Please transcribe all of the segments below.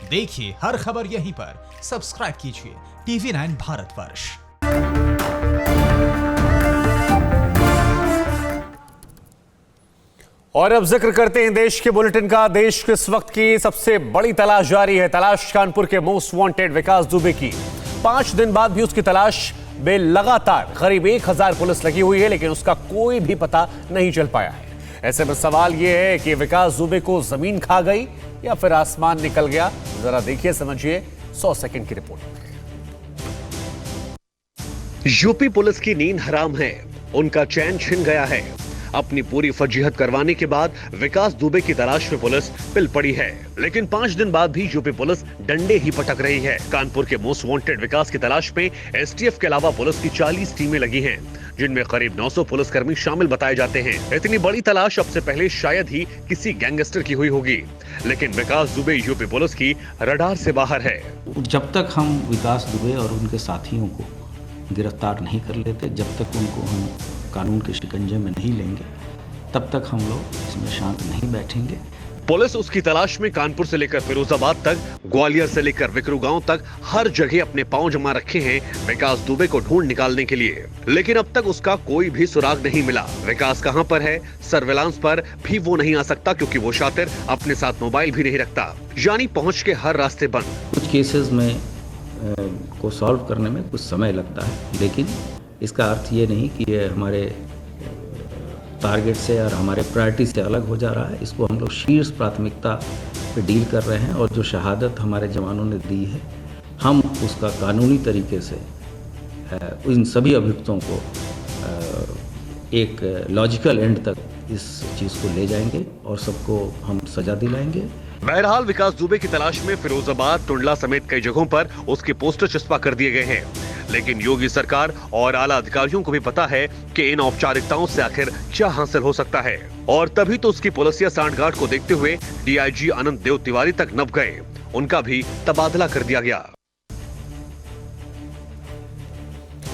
देखिए हर खबर यहीं पर, सब्सक्राइब कीजिए TV9 भारतवर्ष। और अब जिक्र करते हैं देश के बुलेटिन का। देश के इस वक्त की सबसे बड़ी तलाश जारी है। तलाश कानपुर के मोस्ट वांटेड विकास दुबे की। 5 दिन बाद भी उसकी तलाश में लगातार करीब 1000 पुलिस लगी हुई है, लेकिन उसका कोई भी पता नहीं चल पाया है। ऐसे में सवाल यह है कि विकास दुबे को जमीन खा गई या फिर आसमान निकल गया। जरा देखिए, समझिए 100 सेकंड की रिपोर्ट। यूपी पुलिस की नींद हराम है, उनका चैन छिन गया है। अपनी पूरी फजीहत करवाने के बाद विकास दुबे की तलाश में पुलिस पिल पड़ी है, लेकिन 5 दिन बाद भी यूपी पुलिस डंडे ही पटक रही है। कानपुर के मोस्ट वांटेड विकास की तलाश में एसटीएफ के अलावा पुलिस की 40 टीमें लगी हैं, जिनमें करीब 900 पुलिसकर्मी शामिल बताए जाते हैं। इतनी बड़ी तलाश अब से पहले शायद ही किसी गैंगस्टर की हुई होगी, लेकिन विकास दुबे यूपी पुलिस की रडार से बाहर है। जब तक हम विकास दुबे और उनके साथियों को गिरफ्तार नहीं कर लेते, जब तक उनको हम कानून के शिकंजे में नहीं लेंगे, तब तक हम लोग इसमें शांत नहीं बैठेंगे। पुलिस उसकी तलाश में कानपुर से लेकर फिरोजाबाद तक, ग्वालियर से लेकर विकरू गांव तक हर जगह अपने पांव जमा रखे हैं विकास दुबे को ढूंढ निकालने के लिए, लेकिन अब तक उसका कोई भी सुराग नहीं मिला। विकास कहां पर है, सर्विलांस पर भी वो नहीं आ सकता, क्योंकि वो शातिर अपने साथ मोबाइल भी नहीं रखता, यानी पहुंच के हर रास्ते बंद। कुछ केसेस में को सॉल्व करने में कुछ समय लगता है, लेकिन इसका अर्थ ये नहीं कि ये हमारे टारगेट से और हमारे प्रायोरिटी से अलग हो जा रहा है। इसको हम लोग शीर्ष प्राथमिकता पे डील कर रहे हैं, और जो शहादत हमारे जवानों ने दी है, हम उसका कानूनी तरीके से इन सभी अभियुक्तों को एक लॉजिकल एंड तक इस चीज़ को ले जाएंगे और सबको हम सजा दिलाएंगे। बहरहाल विकास दुबे की तलाश में फिरोजाबाद, टुंडला समेत कई जगहों पर उसके पोस्टर चस्पा कर दिए गए हैं, लेकिन योगी सरकार और आला अधिकारियों को भी पता है कि इन औपचारिकताओं से आखिर क्या हासिल हो सकता है, और तभी तो उसकी पुलिसिया सांठगांठ को देखते हुए डीआईजी अनंत देव तिवारी तक नप गए। उनका भी तबादला कर दिया गया।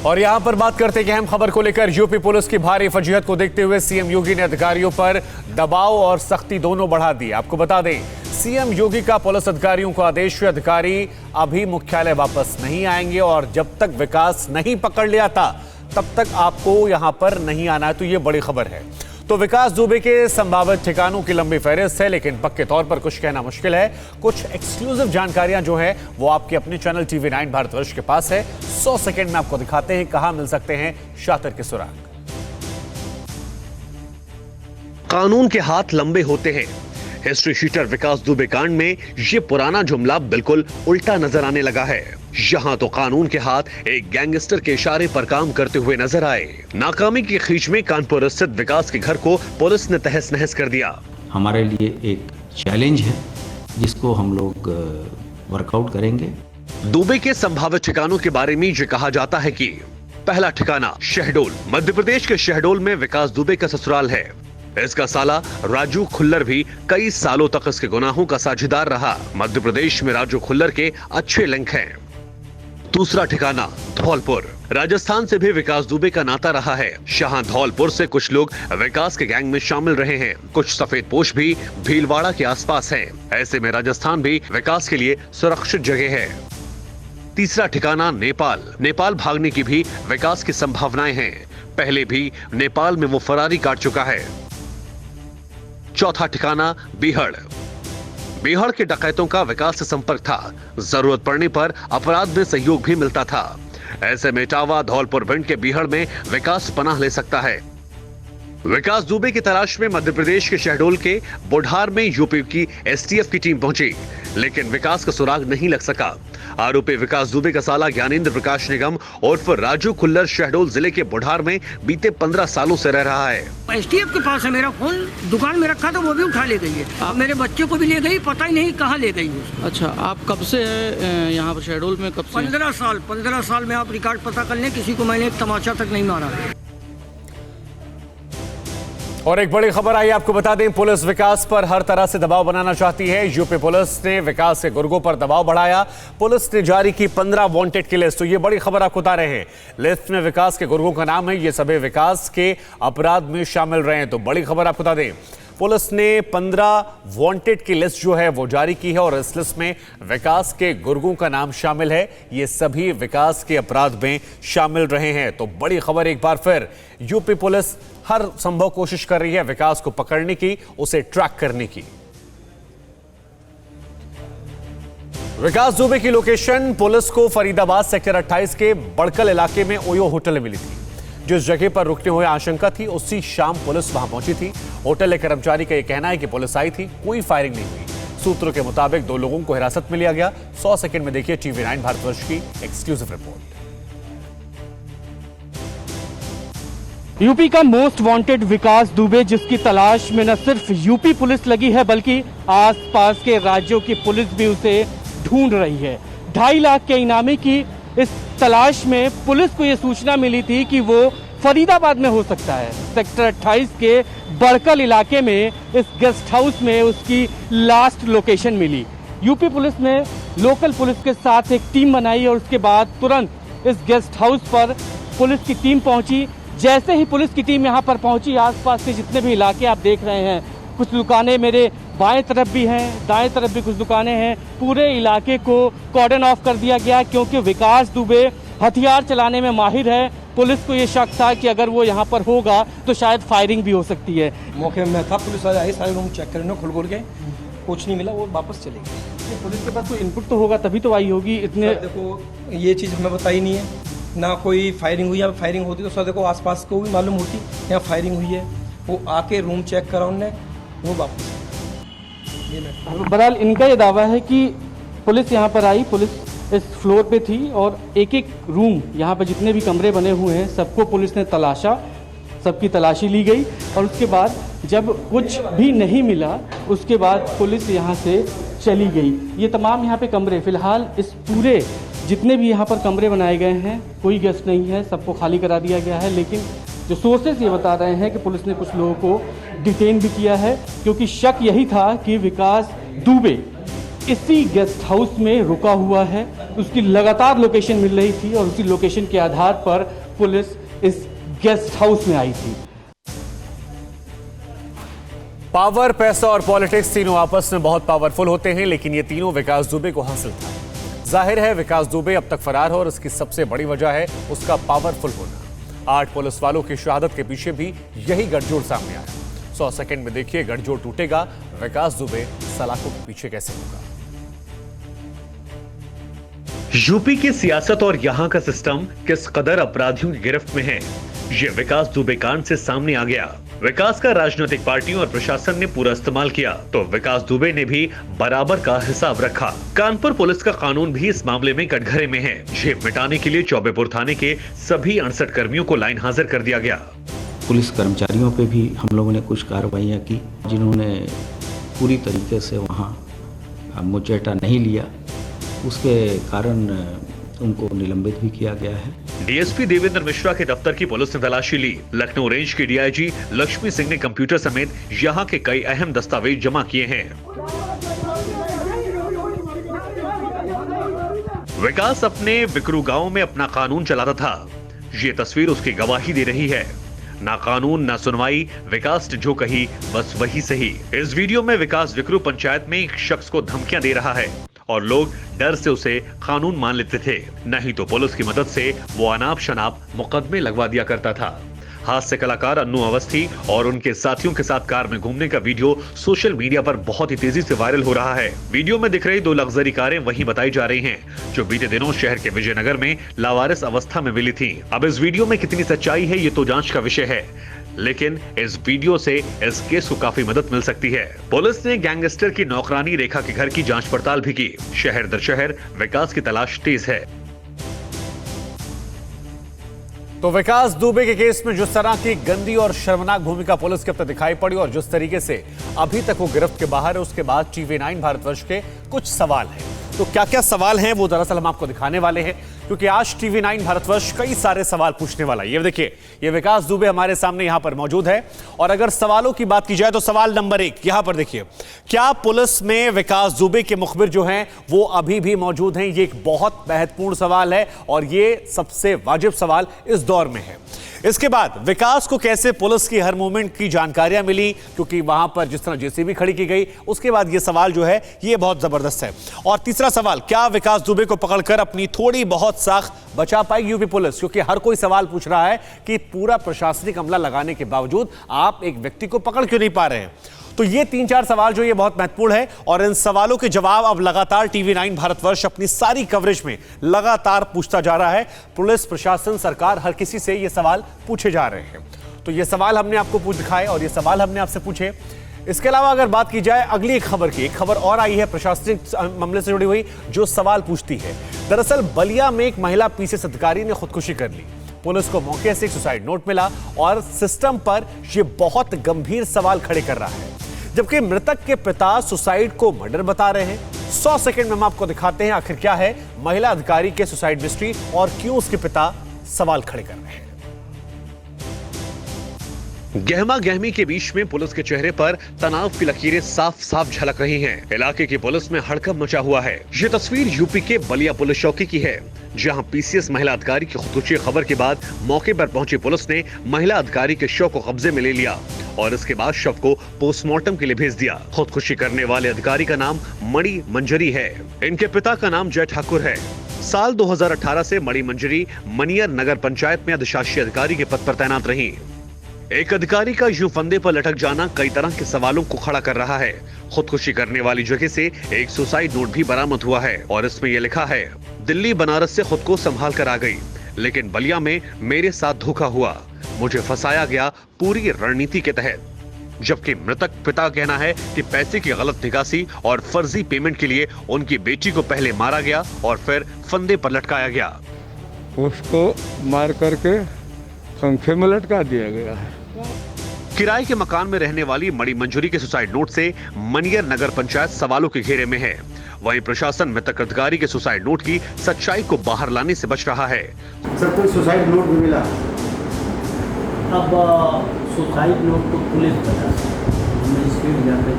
और यहां पर बात करते हैं कि अहम खबर को लेकर। यूपी पुलिस की भारी फजीहत को देखते हुए सीएम योगी ने अधिकारियों पर दबाव और सख्ती दोनों बढ़ा दी। आपको बता दें, सीएम योगी का पुलिस अधिकारियों को आदेश, अधिकारी अभी मुख्यालय वापस नहीं आएंगे, और जब तक विकास नहीं पकड़ लिया था तब तक आपको यहां पर नहीं आना है। तो ये बड़ी खबर है। तो विकास दुबे के संभावित ठिकानों की लंबी फहरिस्त है, लेकिन पक्के तौर पर कुछ कहना मुश्किल है। कुछ एक्सक्लूसिव जानकारियां जो है वो आपके अपने चैनल TV9 भारतवर्ष के पास है। 100 सेकंड में आपको दिखाते हैं कहां मिल सकते हैं शातिर के सुराग। कानून के हाथ लंबे होते हैं। हिस्ट्री शीटर विकास दुबे कांड में ये पुराना जुमला बिल्कुल उल्टा नजर आने लगा है। यहाँ तो कानून के हाथ एक गैंगस्टर के इशारे पर काम करते हुए नजर आए। नाकामी की खींच में कानपुर स्थित विकास के घर को पुलिस ने तहस नहस कर दिया। हमारे लिए एक चैलेंज है, जिसको हम लोग वर्कआउट करेंगे। दुबे के संभावित ठिकानों के बारे में ये कहा जाता है कि पहला ठिकाना शहडोल। मध्य प्रदेश के शहडोल में विकास दुबे का ससुराल है। इसका साला राजू खुल्लर भी कई सालों तक इसके गुनाहों का साझेदार रहा। मध्य प्रदेश में राजू खुल्लर के अच्छे लिंक हैं। दूसरा ठिकाना धौलपुर। राजस्थान से भी विकास दुबे का नाता रहा है। जहां धौलपुर से कुछ लोग विकास के गैंग में शामिल रहे हैं। कुछ सफेद पोश भी भीलवाड़ा के आसपास हैं। ऐसे में राजस्थान भी विकास के लिए सुरक्षित जगह है। तीसरा ठिकाना नेपाल। नेपाल भागने की भी विकास की संभावनाएं हैं। पहले भी नेपाल में वो फरारी काट चुका है। चौथा ठिकाना बीहड़। बीहड़ के डकैतों का विकास से संपर्क था। जरूरत पड़ने पर अपराध में सहयोग भी मिलता था। ऐसे में इटावा, धौलपुर, भिंड के बीहड़ में विकास पनाह ले सकता है। विकास दुबे की तलाश में मध्य प्रदेश के शहडोल के बुढ़ार में यूपी की एसटीएफ की टीम पहुंची, लेकिन विकास का सुराग नहीं लग सका। आरोपी विकास दुबे का साला ज्ञानेंद्र प्रकाश निगम उर्फ राजू खुल्लर शहडोल जिले के बुढ़ार में बीते 15 सालों से रह रहा है। एसटीएफ के पास है। मेरा फोन दुकान में रखा था, वो भी उठा ले गई है। मेरे बच्चे को भी ले गई, पता ही नहीं कहाँ ले गई है। अच्छा, आप कब से है यहाँ पर शहडोल में? कब से? 15 साल में आप रिकॉर्ड पता कर लें, किसी को मैंने एक तमाचा तक नहीं मारा। और एक बड़ी खबर आई, आपको बता दें, पुलिस विकास पर हर तरह से दबाव बनाना चाहती है। यूपी पुलिस ने विकास के गुर्गों पर दबाव बढ़ाया। पुलिस ने जारी की 15 वांटेड की लिस्ट। तो ये बड़ी खबर आपको बता रहे हैं। लिस्ट में विकास के गुर्गों का नाम है। ये सभी विकास के अपराध में शामिल रहे हैं। तो बड़ी खबर आपको बता दें, पुलिस ने 15 वांटेड की लिस्ट जो है वो जारी की है और इस लिस्ट में विकास के गुर्गों का नाम शामिल है। ये सभी विकास के अपराध में शामिल रहे हैं। तो बड़ी खबर एक बार फिर, यूपी पुलिस हर संभव कोशिश कर रही है विकास को पकड़ने की, उसे ट्रैक करने की। विकास दुबे की लोकेशन पुलिस को फरीदाबाद सेक्टर 28 के बड़कल इलाके में ओयो होटल में मिली थी। जिस जगह पर रुकने हुए आशंका थी उसी शाम पुलिस वहां पहुंची थी। होटल के कर्मचारी का यह कहना है कि पुलिस आई थी, कोई फायरिंग नहीं हुई। सूत्रों के मुताबिक 2 लोगों को हिरासत में लिया गया। 100 सेकंड में देखिए TV9 भारतवर्ष की एक्सक्लूसिव रिपोर्ट। यूपी का मोस्ट वांटेड विकास दुबे, जिसकी तलाश में न सिर्फ यूपी पुलिस लगी है बल्कि आसपास के राज्यों की पुलिस भी उसे ढूंढ रही है। 2.5 लाख के इनामी की इस तलाश में पुलिस को यह सूचना मिली थी कि वो फरीदाबाद में हो सकता है। सेक्टर 28 के बड़कल इलाके में इस गेस्ट हाउस में उसकी लास्ट लोकेशन मिली। यूपी पुलिस ने लोकल पुलिस के साथ एक टीम बनाई और उसके बाद तुरंत इस गेस्ट हाउस पर पुलिस की टीम पहुंची। जैसे ही पुलिस की टीम यहां पर पहुंची, आसपास के जितने भी इलाके आप देख रहे हैं, कुछ दुकानें मेरे बाएं तरफ भी हैं, दाएं तरफ भी कुछ दुकानें हैं, पूरे इलाके को कॉर्डन ऑफ कर दिया गया क्योंकि विकास दुबे हथियार चलाने में माहिर है। पुलिस को ये शक था कि अगर वो यहाँ पर होगा तो शायद फायरिंग भी हो सकती है। मौके में था, पुलिस वाले आई, सारे रूम चेक करने खोल के कुछ नहीं मिला, वो वापस चले गए। पुलिस के पास कोई इनपुट तो होगा तभी तो आई होगी। इतने देखो ये चीज़ हमें बताई नहीं है, ना कोई फायरिंग हुई है। फायरिंग होती तो सर देखो आसपास को भी मालूम होती यहाँ फायरिंग हुई है। वो आके रूम चेक करा उनने, वो वापस। बहरहाल इनका ये दावा है कि पुलिस यहाँ पर आई, पुलिस इस फ्लोर पे थी और एक एक रूम, यहाँ पर जितने भी कमरे बने हुए हैं सबको पुलिस ने तलाशा, सबकी तलाशी ली गई और उसके बाद जब कुछ भी नहीं मिला उसके बाद पुलिस यहाँ से चली गई। ये तमाम यहाँ पे कमरे, फिलहाल इस पूरे जितने भी यहाँ पर कमरे बनाए गए हैं कोई गेस्ट नहीं है, सबको खाली करा दिया गया है। लेकिन जो सोर्सेस ये बता रहे हैं कि पुलिस ने कुछ लोगों को डिटेन भी किया है क्योंकि शक यही था कि विकास दुबे इसी गेस्ट हाउस में रुका हुआ है। उसकी लगातार लोकेशन मिल रही थी और उसी लोकेशन के आधार पर पुलिस इस गेस्ट हाउस में आई थी। पावर, पैसा और पॉलिटिक्स तीनों आपस में बहुत पावरफुल होते हैं, लेकिन ये तीनों विकास दुबे को हासिल था। जाहिर है विकास दुबे अब तक फरार है और इसकी सबसे बड़ी वजह है उसका पावरफुल होना। 8 पुलिस वालों की शहादत के पीछे भी यही गठजोड़ सामने आया। 100 सेकंड में देखिए गठजोड़ टूटेगा, विकास दुबे सलाखों के पीछे कैसे होगा। यूपी की सियासत और यहाँ का सिस्टम किस कदर अपराधियों की गिरफ्त में है, ये विकास दुबे कांड से सामने आ गया। विकास का राजनीतिक पार्टियों और प्रशासन ने पूरा इस्तेमाल किया तो विकास दुबे ने भी बराबर का हिसाब रखा। कानपुर पुलिस का कानून भी इस मामले में कटघरे में है। ये मिटाने के लिए चौबेपुर थाने के सभी 68 कर्मियों को लाइन हाजिर कर दिया गया। पुलिस कर्मचारियों पे भी हम लोगों ने कुछ कार्रवाइयाँ की जिन्होंने पूरी तरीके से वहाँ मुचेटा नहीं लिया, उसके कारण उनको निलंबित भी किया गया है। डीएसपी देवेंद्र मिश्रा के दफ्तर की पुलिस ने तलाशी ली। लखनऊ रेंज की डीआईजी लक्ष्मी सिंह ने कंप्यूटर समेत यहाँ के कई अहम दस्तावेज जमा किए हैं। विकास अपने बिकरू गांव में अपना कानून चलाता था। ये तस्वीर उसकी गवाही दे रही है। ना कानून ना सुनवाई, विकास ने जो कही बस वही सही। इस वीडियो में विकास विकरू पंचायत में एक शख्स को धमकियां दे रहा है और लोग डर से उसे कानून मान लेते थे, नहीं तो पुलिस की मदद से वो अनाप शनाप मुकदमे लगवा दिया करता था। हास्य कलाकार अन्नू अवस्थी और उनके साथियों के साथ कार में घूमने का वीडियो सोशल मीडिया पर बहुत ही तेजी से वायरल हो रहा है। वीडियो में दिख रही 2 लग्जरी कारें वही बताई जा रही हैं जो बीते दिनों शहर के विजयनगर में लावारिस अवस्था में मिली थी। अब इस वीडियो में कितनी सच्चाई है ये तो जांच का विषय है, लेकिन इस वीडियो से इस केस को काफी मदद मिल सकती है। पुलिस ने गैंगस्टर की नौकरानी रेखा के घर की जांच पड़ताल भी की। शहर दर शहर विकास की तलाश तेज है। तो विकास दुबे के केस में जिस तरह की गंदी और शर्मनाक भूमिका पुलिस के अब तक दिखाई पड़ी और जिस तरीके से अभी तक वो गिरफ्त के बाहर है, उसके बाद TV9 भारतवर्ष के कुछ सवाल हैं। तो क्या क्या सवाल हैं वो दरअसल हम आपको दिखाने वाले हैं, क्योंकि आज TV9 भारतवर्ष कई सारे सवाल पूछने वाला है। ये देखिए, ये विकास दुबे हमारे सामने यहां पर मौजूद है और अगर सवालों की बात की जाए तो सवाल नंबर 1 यहां पर देखिए, क्या पुलिस में विकास दुबे के मुखबिर जो हैं वो अभी भी मौजूद हैं? ये एक बहुत महत्वपूर्ण सवाल है और ये सबसे वाजिब सवाल इस दौर में है। इसके बाद विकास को कैसे पुलिस की हर मूवमेंट की जानकारियां मिली, क्योंकि वहां पर जिस तरह जेसीबी खड़ी की गई, उसके बाद ये सवाल जो है ये बहुत जबरदस्त है। और तीसरा सवाल, क्या विकास दुबे को पकड़कर अपनी थोड़ी बहुत साख बचा पाएगी यूपी पुलिस? क्योंकि हर कोई सवाल पूछ रहा है कि पूरा प्रशासनिक अमला लगाने के बावजूद आप एक व्यक्ति को पकड़ क्यों नहीं पा रहे हैं। तो ये 3-4 सवाल जो ये बहुत महत्वपूर्ण है और इन सवालों के जवाब अब लगातार TV9 भारतवर्ष अपनी सारी कवरेज में लगातार पूछता जा रहा है। पुलिस, प्रशासन, सरकार, हर किसी से ये सवाल पूछे जा रहे हैं। तो ये सवाल हमने आपको दिखाए और ये सवाल हमने आपसे पूछे। इसके अलावा अगर बात की जाए अगली एक खबर और आई है प्रशासनिक मामले से जुड़ी हुई, जो सवाल पूछती है। दरअसल बलिया में एक महिला PCS अधिकारी ने खुदकुशी कर ली। पुलिस को मौके से एक सुसाइड नोट मिला और सिस्टम पर यह बहुत गंभीर सवाल खड़े कर रहा है, जबकि मृतक के पिता सुसाइड को मर्डर बता रहे हैं। 100 सेकंड में हम आपको दिखाते हैं आखिर क्या है महिला अधिकारी के सुसाइड मिस्ट्री और क्यों उसके पिता सवाल खड़े कर रहे हैं। गहमा गहमी के बीच में पुलिस के चेहरे पर तनाव की लकीरें साफ साफ झलक रही हैं। इलाके की पुलिस में हड़कंप मचा हुआ है। ये तस्वीर यूपी के बलिया पुलिस चौकी की है, जहां PCS महिला अधिकारी की खुदकुशी खबर के बाद मौके पर पहुंची पुलिस ने महिला अधिकारी के शव को कब्जे में ले लिया और इसके बाद शव को पोस्टमार्टम के लिए भेज दिया। खुदकुशी करने वाले अधिकारी का नाम मणि मंजरी है। इनके पिता का नाम जय ठाकुर है। साल 2018 से मणि मंजरी मनियर नगर पंचायत में अधिशासी अधिकारी के पद पर तैनात रही। एक अधिकारी का यूं फंदे पर लटक जाना कई तरह के सवालों को खड़ा कर रहा है। खुदकुशी करने वाली जगह से एक सुसाइड नोट भी बरामद हुआ है और इसमें यह लिखा है, दिल्ली बनारस से खुद को संभाल कर आ गई, लेकिन बलिया में मेरे साथ धोखा हुआ, मुझे फंसाया गया पूरी रणनीति के तहत। जबकि मृतक पिता का कहना है कि पैसे की गलत निकासी और फर्जी पेमेंट के लिए उनकी बेटी को पहले मारा गया और फिर फंदे पर लटकाया गया। उसको मार करके पंखे में लटका दिया गया है। किराए के मकान में रहने वाली मणि मंजूरी के सुसाइड नोट से मनियर नगर पंचायत सवालों के घेरे में है। वहीं प्रशासन मृतक अधिकारी के सुसाइड नोट की सच्चाई को बाहर लाने से बच रहा है। सर, कोई सुसाइड नोट भी मिला? अब सुसाइड नोट तो पुलिस बता, मैं स्पीड जाते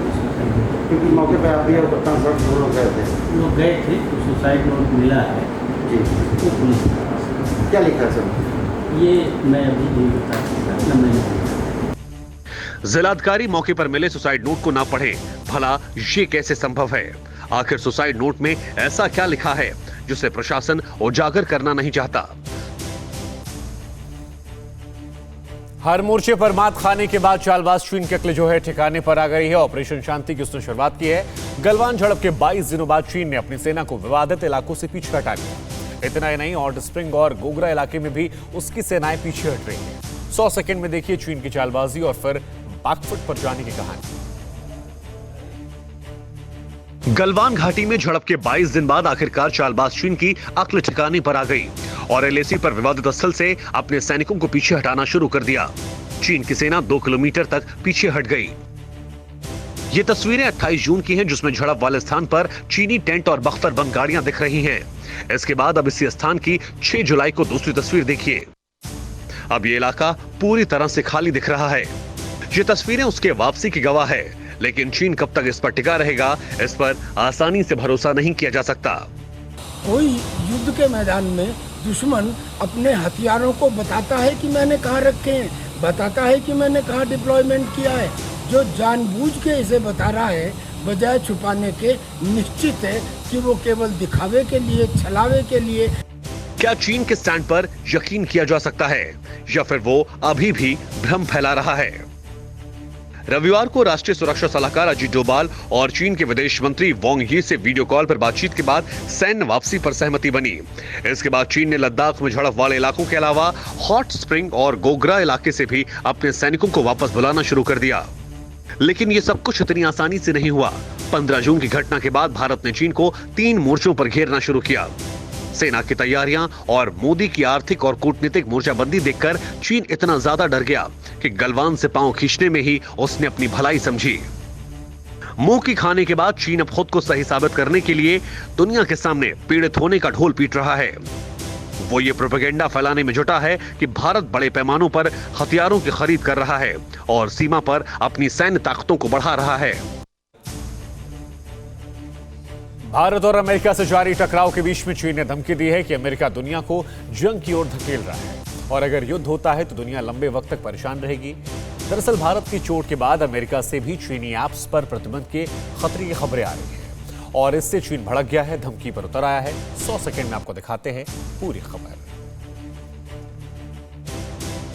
क्योंकि मौके पे आप भी और कप्तान साहब दोनों गए थे। लोग गए थे तो सुसाइड नोट मिला है जी, तो पुलिस क्या लिखा है सर? ये मैं अभी नहीं बता सकता, न मैंने। जिलाधिकारी मौके पर मिले सुसाइड नोट को ना पढ़े, भला ये कैसे संभव है? आखिर सुसाइड नोट में ऐसा क्या लिखा है जिसे प्रशासन उजागर करना नहीं चाहता? हर मोर्चे पर मात खाने के बाद चालबाज चीन की अक्ल जो है ठिकाने पर आ गई है। ऑपरेशन शांति की उसने शुरुआत की है। गलवान झड़प के 22 दिनों बाद चीन ने अपनी सेना को विवादित इलाकों से पीछे हटा लिया। इतना ही नहीं, हॉट स्प्रिंग और गोगरा इलाके में भी उसकी सेनाएं पीछे हट रही हैं। 100 सेकंड में देखिए चीन की चालबाजी और फिर बैकफुट पर जाने की कहानी। गलवान घाटी में झड़प के 22 दिन बाद आखिरकार चालबाज चीन की अक्ल ठिकाने पर आ गई और LAC पर विवादित स्थल से अपने सैनिकों को पीछे हटाना शुरू कर दिया। चीन की सेना 2 किलोमीटर तक पीछे हट गई। ये तस्वीरें 28 जून की हैं, जिसमें झड़प वाले स्थान पर चीनी टेंट और बख्तरबंद गाड़ियां दिख रही हैं। इसके बाद अब इसी स्थान की 6 जुलाई को दूसरी तस्वीर देखिए। अब ये इलाका पूरी तरह से खाली दिख रहा है। ये तस्वीरें उसके वापसी की गवाह है, लेकिन चीन कब तक इस पर टिका रहेगा, इस पर आसानी से भरोसा नहीं किया जा सकता। कोई युद्ध के मैदान में दुश्मन अपने हथियारों को बताता है कि मैंने कहाँ रखे हैं, बताता है कि मैंने कहाँ डिप्लॉयमेंट किया है। जो जानबूझ के इसे बता रहा है बजाय छुपाने के, निश्चित है कि वो केवल दिखावे के लिए, छलावे के लिए। क्या चीन के स्टैंड पर यकीन किया जा सकता है या फिर वो अभी भी भ्रम फैला रहा है? रविवार को राष्ट्रीय सुरक्षा सलाहकार अजीत डोभाल और चीन के विदेश मंत्री वांग यी से वीडियो कॉल पर बातचीत के बाद सैन्य वापसी पर सहमति बनी। इसके बाद चीन ने लद्दाख में झड़प वाले इलाकों के अलावा हॉट स्प्रिंग और गोगरा इलाके से भी अपने सैनिकों को वापस बुलाना शुरू कर दिया। लेकिन ये सब कुछ इतनी आसानी से नहीं हुआ। 15 जून की घटना के बाद भारत ने चीन को 3 मोर्चों पर घेरना शुरू किया। सेना की तैयारियां और मोदी की आर्थिक और कूटनीतिक मोर्चाबंदी देखकर चीन इतना ज्यादा डर गया कि गलवान से पांव खींचने में ही उसने अपनी भलाई समझी। मुंह की खाने के बाद चीन अब खुद को सही साबित करने के लिए दुनिया के सामने पीड़ित होने का ढोल पीट रहा है। वो ये प्रोपेगेंडा फैलाने में जुटा है कि भारत बड़े पैमानों पर हथियारों की खरीद कर रहा है और सीमा पर अपनी सैन्य ताकतों को बढ़ा रहा है। भारत और अमेरिका से जारी टकराव के बीच में चीन ने धमकी दी है कि अमेरिका दुनिया को जंग की ओर धकेल रहा है और अगर युद्ध होता है तो दुनिया लंबे वक्त तक परेशान रहेगी। दरअसल भारत की चोट के बाद अमेरिका से भी चीनी ऐप्स पर प्रतिबंध के खतरे की खबरें आ रही हैं और इससे चीन भड़क गया है, धमकी पर उतर आया है। 100 सेकंड में आपको दिखाते हैं पूरी खबर।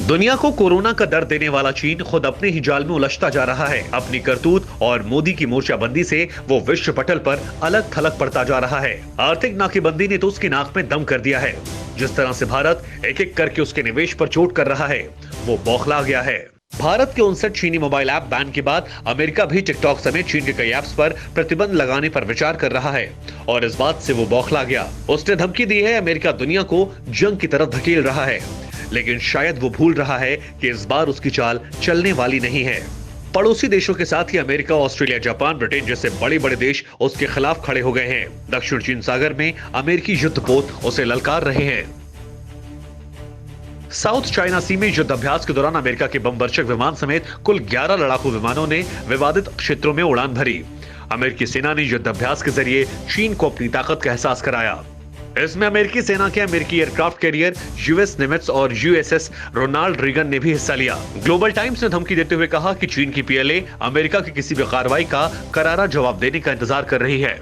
दुनिया को कोरोना का डर देने वाला चीन खुद अपने ही जाल में उलझता जा रहा है। अपनी करतूत और मोदी की मोर्चाबंदी से वो विश्व पटल पर अलग थलग पड़ता जा रहा है। आर्थिक नाकेबंदी ने तो उसकी नाक में दम कर दिया है। जिस तरह से भारत एक एक करके उसके निवेश पर चोट कर रहा है, वो बौखला गया है। भारत के 59 चीनी मोबाइल ऐप बैन के बाद अमेरिका भी टिकटॉक समेत चीन के कई ऐप्स पर प्रतिबंध लगाने पर विचार कर रहा है और इस बात से वो बौखला गया। उसने धमकी दी है अमेरिका दुनिया को जंग की तरफ धकेल रहा है, लेकिन शायद वो भूल रहा है कि इस बार उसकी चाल चलने वाली नहीं है। पड़ोसी देशों के साथ ही अमेरिका, ऑस्ट्रेलिया, जापान, ब्रिटेन जैसे बड़े बड़े देश उसके खिलाफ खड़े हो गए हैं। दक्षिण चीन सागर में अमेरिकी युद्धपोत उसे ललकार रहे हैं। साउथ चाइना सी में युद्ध अभ्यास के दौरान अमेरिका के बमवर्षक विमान समेत कुल 11 लड़ाकू विमानों ने विवादित क्षेत्रों में उड़ान भरी। अमेरिकी सेना ने युद्ध अभ्यास के जरिए चीन को अपनी ताकत का एहसास कराया। इसमें अमेरिकी सेना के अमेरिकी एयरक्राफ्ट कैरियर यूएस निमित्ज और यूएसएस रोनाल्ड रीगन ने भी हिस्सा लिया। ग्लोबल टाइम्स ने धमकी देते हुए कहा कि चीन की पीएलए अमेरिका की किसी भी कार्रवाई का करारा जवाब देने का इंतजार कर रही है।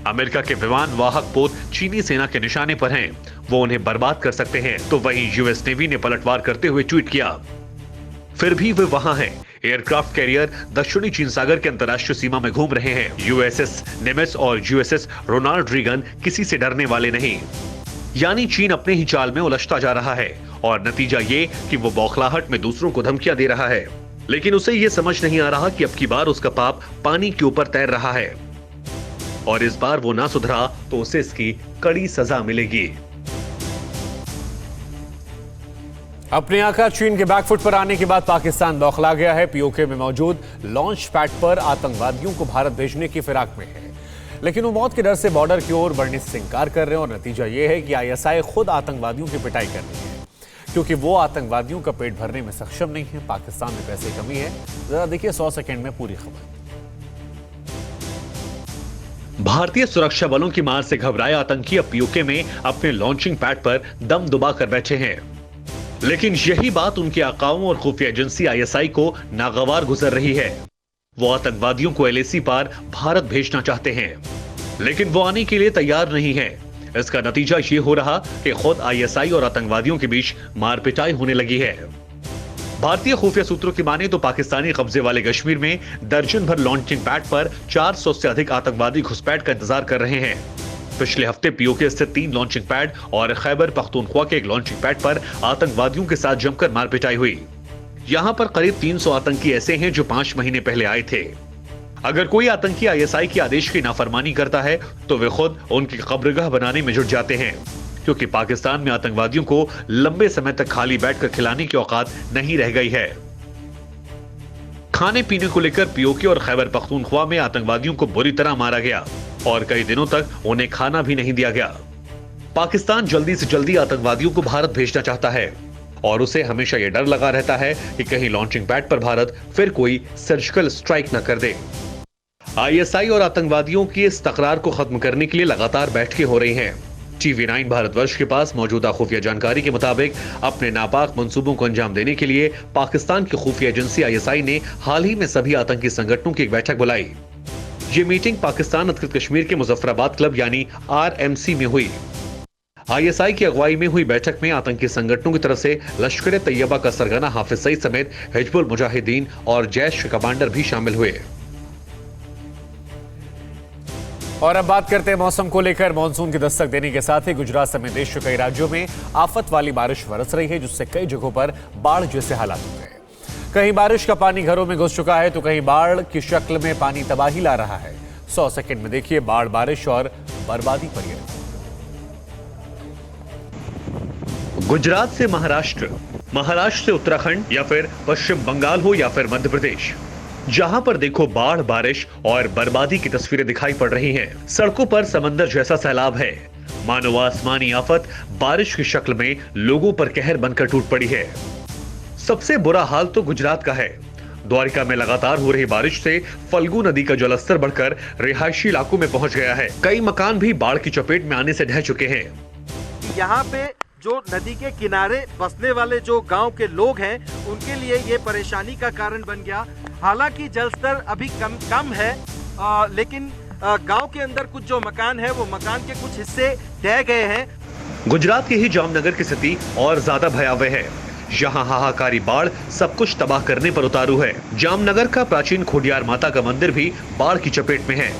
अमेरिका के विमान वाहक पोत चीनी सेना के निशाने पर हैं, वो उन्हें बर्बाद कर सकते हैं। तो वहीं यूएस नेवी ने पलटवार करते हुए ट्वीट किया, फिर भी वे वहां हैं। एयरक्राफ्ट कैरियर दक्षिणी चीन सागर के अंतर्राष्ट्रीय सीमा में घूम रहे हैं। यूएसएस निमित्ज और यूएसएस रोनाल्ड रीगन किसी से डरने वाले नहीं। यानी चीन अपने ही चाल में उलझता जा रहा है और नतीजा ये कि वो बौखलाहट में दूसरों को धमकियां दे रहा है, लेकिन उसे ये समझ नहीं आ रहा कि अब की बार उसका पाप पानी के ऊपर तैर रहा है और इस बार वो ना सुधरा तो उसे इसकी कड़ी सजा मिलेगी। अपने आका चीन के बैकफुट पर आने के बाद पाकिस्तान बौखला गया है। पीओके में मौजूद लॉन्च पैड पर आतंकवादियों को भारत भेजने की फिराक में है, लेकिन वो मौत के डर से बॉर्डर की ओर बढ़ने से इंकार कर रहे हैं और नतीजा ये है कि आईएसआई खुद आतंकवादियों की पिटाई कर रही है क्योंकि वो आतंकवादियों का पेट भरने में सक्षम नहीं है। पाकिस्तान में पैसे की कमी है। जरा देखिए 100 सेकंड में पूरी खबर। भारतीय सुरक्षा बलों की मार से घबराए आतंकी अब पीओके में अपने लॉन्चिंग पैड पर दम दबा कर बैठे हैं, लेकिन यही बात उनके आकाओं और खुफिया एजेंसी आईएसआई को नागवार गुजर रही है। वो आतंकवादियों को एलएसी पार भारत भेजना चाहते हैं, लेकिन वो आने के लिए तैयार नहीं है। इसका नतीजा ये हो रहा कि खुद आईएसआई और आतंकवादियों के बीच मारपिटाई होने लगी है। भारतीय खुफिया सूत्रों की माने तो पाकिस्तानी कब्जे वाले कश्मीर में दर्जन भर लॉन्चिंग पैड पर 400 से अधिक आतंकवादी घुसपैठ का इंतजार कर रहे हैं। पिछले हफ्ते पीओके स्थित 3 लॉन्चिंग पैड और खैबर पख्तूनख्वा के एक लॉन्चिंग पैड पर आतंकवादियों के साथ जमकर मारपिटाई हुई। यहां पर करीब 300 आतंकी ऐसे हैं जो 5 महीने पहले आए थे। अगर कोई आतंकी आईएसआई के आदेश की नाफरमानी करता है तो वे खुद उनकी कब्रगाह बनाने में जुट जाते हैं, क्योंकि पाकिस्तान में आतंकवादियों को लंबे समय तक खाली बैठकर खिलाने की औकात नहीं रह गई है। खाने पीने को लेकर पीओके और खैबर पख्तूनख्वा में आतंकवादियों को बुरी तरह मारा गया और कई दिनों तक उन्हें खाना भी नहीं दिया गया। पाकिस्तान जल्दी से जल्दी आतंकवादियों को भारत भेजना चाहता है और उसे हमेशा यह डर लगा रहता है कि कहीं लॉन्चिंग पैड पर भारत फिर कोई सर्जिकल स्ट्राइक न कर दे। आईएसआई और आतंकवादियों की इस तकरार को खत्म करने के लिए लगातार बैठकें हो रही हैं। TV9 भारतवर्ष के पास मौजूदा खुफिया जानकारी के मुताबिक अपने नापाक मंसूबों को अंजाम देने के लिए पाकिस्तान की खुफिया एजेंसी आईएसआई ने हाल ही में सभी आतंकी संगठनों की एक बैठक बुलाई। ये मीटिंग पाकिस्तान अधिकृत कश्मीर के मुजफ्फराबाद क्लब यानी RMC में हुई। आईएसआई की अगुवाई में हुई बैठक में आतंकी संगठनों की तरफ से लश्कर तैयबा का सरगना हाफिज सईद समेत हिजबुल मुजाहिदीन और जैश के कमांडर भी शामिल हुए। और अब बात करते हैं मौसम को लेकर। मानसून की दस्तक देने के साथ ही गुजरात समेत देश के कई राज्यों में आफत वाली बारिश बरस रही है, जिससे कई जगहों पर बाढ़ जैसे हालात हो गए। कहीं बारिश का पानी घरों में घुस चुका है तो कहीं बाढ़ की शक्ल में पानी तबाही ला रहा है। 100 सेकंड में देखिए बाढ़, बारिश और बर्बादी पर यह। गुजरात से महाराष्ट्र, महाराष्ट्र से उत्तराखंड या फिर पश्चिम बंगाल हो या फिर मध्य प्रदेश, जहां पर देखो बाढ़, बारिश और बर्बादी की तस्वीरें दिखाई पड़ रही हैं। सड़कों पर समंदर जैसा सैलाब है। मानो आसमानी आफत बारिश की शक्ल में लोगों पर कहर बनकर टूट पड़ी है। सबसे बुरा हाल तो गुजरात का है। द्वारिका में लगातार हो रही बारिश से फल्गु नदी का जलस्तर बढ़कर रिहायशी इलाकों में पहुंच गया है। कई मकान भी बाढ़ की चपेट में आने से ढह चुके हैं। यहाँ पे जो नदी के किनारे बसने वाले जो गांव के लोग हैं, उनके लिए ये परेशानी का कारण बन गया। हालांकि जलस्तर अभी कम है, लेकिन गांव के अंदर कुछ जो मकान है, वो मकान के कुछ हिस्से ढह गए हैं। गुजरात के ही जामनगर की स्थिति और ज्यादा भयावह है। यहाँ हाहाकारी बाढ़ सब कुछ तबाह करने पर उतारू है। जामनगर का प्राचीन खोडियार माता का मंदिर भी बाढ़ की चपेट में है।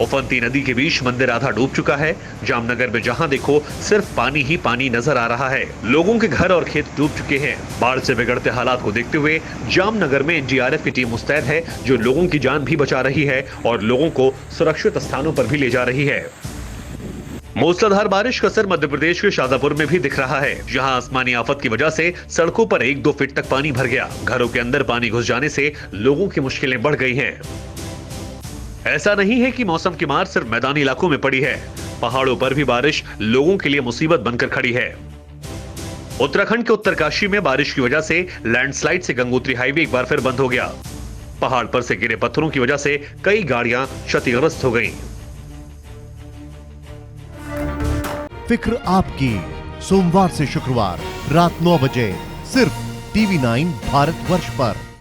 उफनती नदी के बीच मंदिर आधा डूब चुका है। जामनगर में जहां देखो सिर्फ पानी ही पानी नजर आ रहा है। लोगों के घर और खेत डूब चुके हैं। बाढ़ से बिगड़ते हालात को देखते हुए जामनगर में एनडीआरएफ की टीम मुस्तैद है, जो लोगों की जान भी बचा रही है और लोगों को सुरक्षित स्थानों पर भी ले जा रही है। मूसलाधार बारिश का असर मध्य प्रदेश के शाजापुर में भी दिख रहा है, जहां आसमानी आफत की वजह से सड़कों पर 1-2 फीट तक पानी भर गया। घरों के अंदर पानी घुस जाने से लोगों की मुश्किलें बढ़ गई हैं। ऐसा नहीं है कि मौसम की मार सिर्फ मैदानी इलाकों में पड़ी है। पहाड़ों पर भी बारिश लोगों के लिए मुसीबत बनकर खड़ी है। उत्तराखंड के उत्तरकाशी में बारिश की वजह से लैंडस्लाइड से गंगोत्री हाईवे एक बार फिर बंद हो गया। पहाड़ पर से गिरे पत्थरों की वजह से कई गाड़ियां क्षतिग्रस्त हो गईं। फिक्र आपकी, सोमवार से शुक्रवार रात 9 बजे सिर्फ TV9 भारतवर्ष पर।